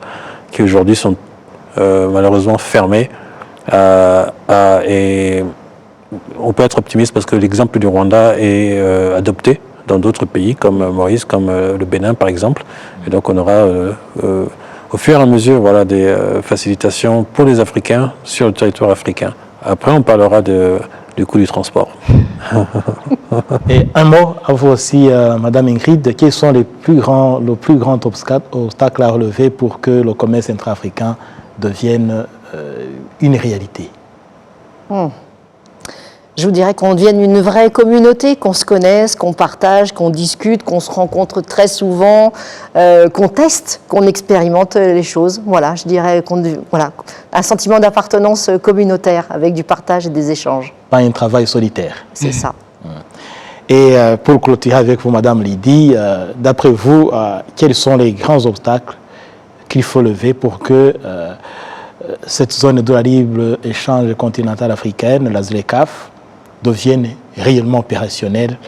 qui aujourd'hui sont malheureusement fermés. Et on peut être optimiste parce que l'exemple du Rwanda est adopté dans d'autres pays comme Maurice, comme le Bénin par exemple. Et donc on aura au fur et à mesure des facilitations pour les Africains sur le territoire africain. Après on parlera du coût du transport. Et un mot à vous aussi, Madame Ingrid, quels sont le plus grand obstacle à relever pour que le commerce intra-africain devienne une réalité? Je vous dirais qu'on devienne une vraie communauté, qu'on se connaisse, qu'on partage, qu'on discute, qu'on se rencontre très souvent, qu'on teste, qu'on expérimente les choses. Voilà, je dirais un sentiment d'appartenance communautaire avec du partage et des échanges. Pas un travail solitaire. C'est ça. Et pour clôturer avec vous, Madame Lydie, d'après vous, quels sont les grands obstacles qu'il faut lever pour que cette zone de la libre-échange continentale africaine, la ZLECAf, devienne réellement opérationnelle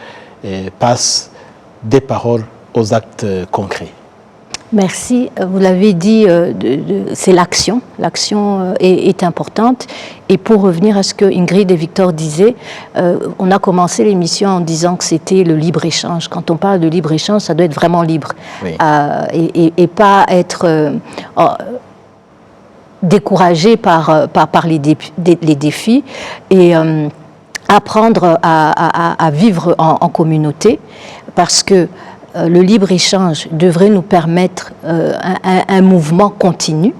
et passe des paroles aux actes concrets? Merci. Vous l'avez dit, c'est l'action. L'action est importante. Et pour revenir à ce que Ingrid et Victor disaient, on a commencé l'émission en disant que c'était le libre-échange. Quand on parle de libre-échange, ça doit être vraiment libre. Oui. Et pas être découragé par les défis et apprendre à vivre en communauté, parce que le libre-échange devrait nous permettre un mouvement continu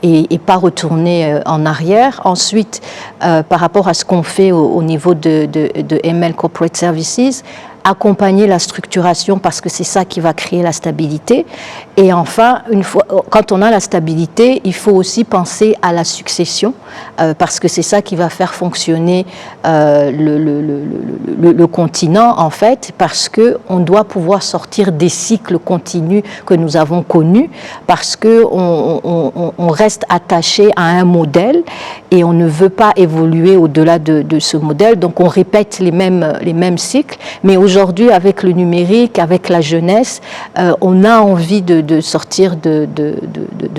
et pas retourner en arrière. Ensuite, par rapport à ce qu'on fait au niveau de ML Corporate Services, accompagner la structuration parce que c'est ça qui va créer la stabilité. Et enfin, quand on a la stabilité, il faut aussi penser à la succession parce que c'est ça qui va faire fonctionner le continent en fait, parce que on doit pouvoir sortir des cycles continus que nous avons connus, parce que on reste attaché à un modèle et on ne veut pas évoluer au-delà de ce modèle. Donc on répète les mêmes cycles, mais aujourd'hui, avec le numérique, avec la jeunesse, on a envie de sortir de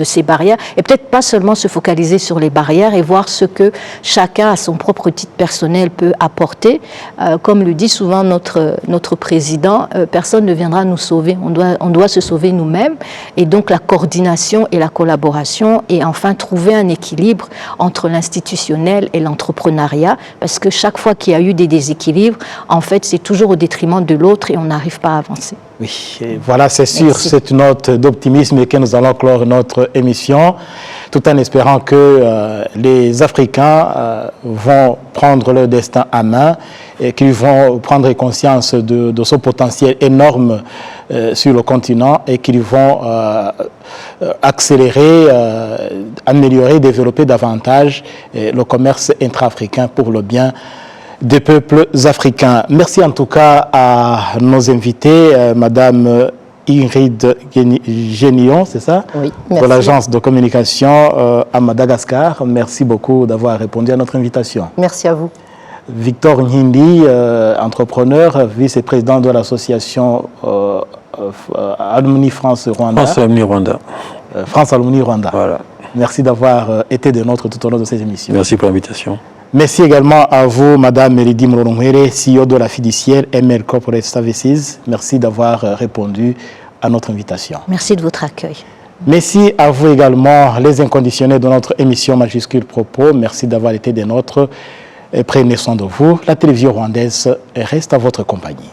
ces barrières et peut-être pas seulement se focaliser sur les barrières et voir ce que chacun à son propre titre personnel peut apporter. Comme le dit souvent notre président, personne ne viendra nous sauver, on doit se sauver nous-mêmes, et donc la coordination et la collaboration et enfin trouver un équilibre entre l'institutionnel et l'entrepreneuriat, parce que chaque fois qu'il y a eu des déséquilibres, en fait c'est toujours au détriment détriment de l'autre et on n'arrive pas à avancer. Oui, et voilà, c'est sûr, Merci. c'est une note d'optimisme que nous allons clore notre émission, tout en espérant que les Africains vont prendre leur destin à main et qu'ils vont prendre conscience de ce potentiel énorme sur le continent et qu'ils vont accélérer, améliorer, développer davantage le commerce intra-africain pour le bien des peuples africains. Merci en tout cas à nos invités, Madame Ingrid Genillon, c'est ça? Oui, de merci. l'agence de communication à Madagascar. Merci beaucoup d'avoir répondu à notre invitation. Merci à vous. Victor Nhindi, entrepreneur, vice-président de l'association Alumni France Rwanda. France Alumni Rwanda. France Alumni Rwanda. Voilà. Merci d'avoir été des nôtres tout au long de ces émissions. Merci pour l'invitation. Merci également à vous, Madame Meridi Mlolongwere, CEO de la fiduciaire ML Corporate Services. Merci d'avoir répondu à notre invitation. Merci de votre accueil. Merci à vous également, les inconditionnés de notre émission Majuscule Propos. Merci d'avoir été des nôtres. Et prenez soin de vous. La télévision rwandaise reste à votre compagnie.